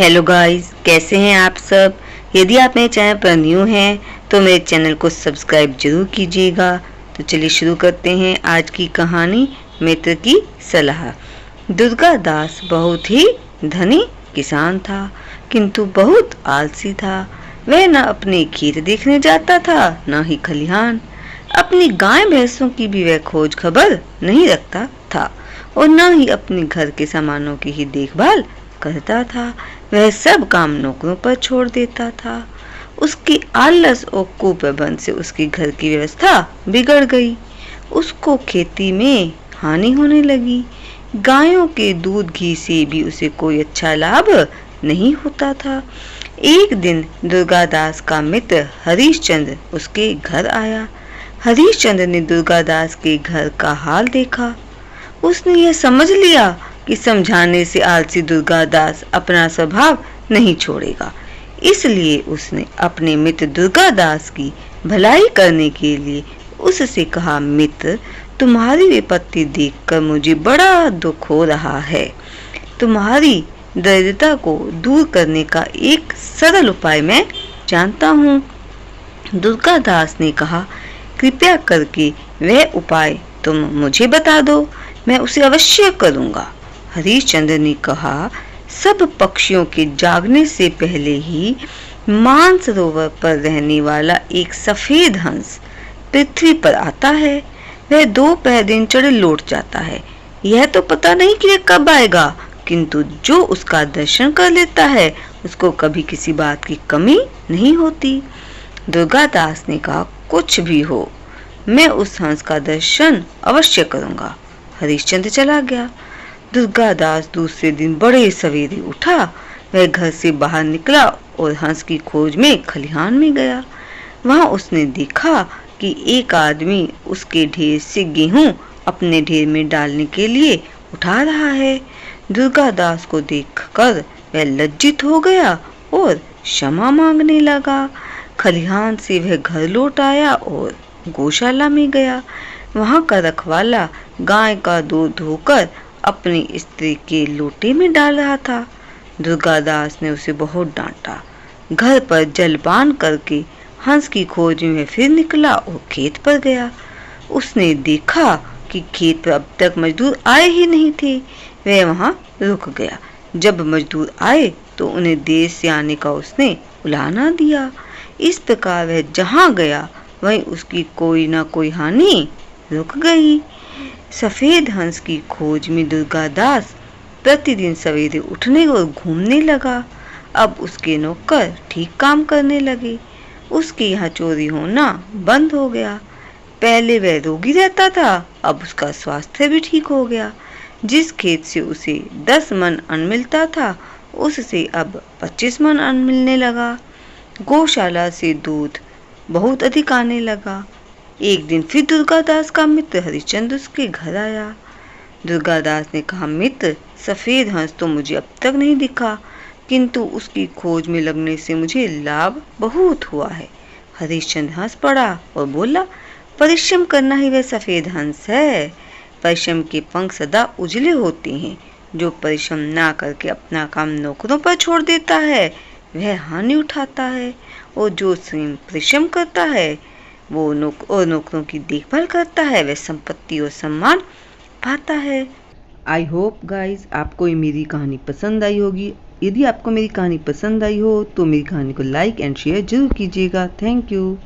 Hello guys, कैसे हैं आप सब। यदि आप मेरे चैनल पर न्यू हैं तो मेरे चैनल को सब्सक्राइब जरूर कीजिएगा। तो चलिए शुरू करते हैं आज की कहानी, मित्र की सलाह। दुर्गा दास बहुत ही धनी किसान था, किंतु बहुत आलसी था। वह न अपने खेत देखने जाता था, न ही खलिहान। अपनी गाय भैंसों की भी वह खोज खबर नहीं रखता था और न ही अपने घर के सामानों की ही देखभाल करता था। वह सब काम नौकरों पर छोड़ देता था। उसके आलस और कुप्रबंध से उसके घर की व्यवस्था बिगड़ गई। उसको खेती में हानि होने लगी। गायों के दूध घी से भी उसे कोई अच्छा लाभ नहीं होता था। एक दिन दुर्गादास का मित्र हरिश्चंद्र उसके घर आया। हरिश्चंद्र ने दुर्गादास के घर का हाल देखा। उसने यह समझ लिया कि समझाने से आलसी दुर्गादास अपना स्वभाव नहीं छोड़ेगा। इसलिए उसने अपने मित्र दुर्गादास की भलाई करने के लिए उससे कहा, मित्र, तुम्हारी विपत्ति देखकर मुझे बड़ा दुख हो रहा है। तुम्हारी दरिद्रता को दूर करने का एक सरल उपाय मैं जानता हूँ। दुर्गादास ने कहा, कृपया करके वह उपाय तुम मुझे बता दो, मैं उसे अवश्य करूँगा। हरिश्चंद्र ने कहा, सब पक्षियों के जागने से पहले ही मानसरोवर पर रहने वाला एक सफेद हंस पृथ्वी पर आता है। वह दोपहर दिन चढ़ लौट जाता है। यह तो पता नहीं कि वह कब आएगा, किंतु जो उसका दर्शन कर लेता है उसको कभी किसी बात की कमी नहीं होती। दुर्गादास ने कहा, कुछ भी हो, मैं उस हंस का दर्शन अवश्य करूंगा। हरिश्चंद्र चला गया। दुर्गादास दूसरे दिन बड़े सवेरे उठा। वह घर से बाहर निकला और हंस की खोज में खलिहान में गया। वहां उसने देखा कि एक आदमी उसके ढेर से गेहूं अपने ढेर में डालने के लिए उठा रहा है। दुर्गादास को देखकर वह लज्जित हो गया और क्षमा मांगने लगा। खलिहान से वह घर लौट आया और गौशाला में गया। वहां का रखवाला गाय का दूध धोकर अपनी स्त्री के लोटे में डाल रहा था। दुर्गादास ने उसे बहुत डांटा। घर पर जलपान करके हंस की खोज में फिर निकला और खेत पर गया। उसने देखा कि खेत पर अब तक मजदूर आए ही नहीं थे। वह वहां रुक गया। जब मजदूर आए तो उन्हें देर से आने का उसने उलाहना दिया। इस प्रकार वह जहां गया वहीं उसकी कोई न कोई हानि रुक गई। सफेद हंस की खोज में दुर्गादास प्रतिदिन सवेरे उठने और घूमने लगा। अब उसके नौकर ठीक काम करने लगे। उसके यहाँ चोरी होना बंद हो गया। पहले वह रोगी रहता था, अब उसका स्वास्थ्य भी ठीक हो गया। जिस खेत से उसे 10 मन अन्न मिलता था, उससे अब 25 मन अन्न मिलने लगा। गौशाला से दूध बहुत अधिक आने लगा। एक दिन फिर दुर्गादास का मित्र हरिश्चंद्र उसके घर आया। दुर्गादास ने कहा, मित्र, सफेद हंस तो मुझे अब तक नहीं दिखा, किंतु उसकी खोज में लगने से मुझे लाभ बहुत हुआ है। हरिश्चंद्र हंस पड़ा और बोला, परिश्रम करना ही वह सफेद हंस है। परिश्रम के पंख सदा उजले होते हैं। जो परिश्रम ना करके अपना काम नौकरों पर छोड़ देता है वह हानि उठाता है, और जो स्वयं परिश्रम करता है वो नौकरों की देखभाल करता है, वह संपत्ति और सम्मान पाता है। आई होप गाइज आपको ये मेरी कहानी पसंद आई होगी। यदि आपको मेरी कहानी पसंद आई हो तो मेरी कहानी को लाइक एंड शेयर जरूर कीजिएगा। Thank you.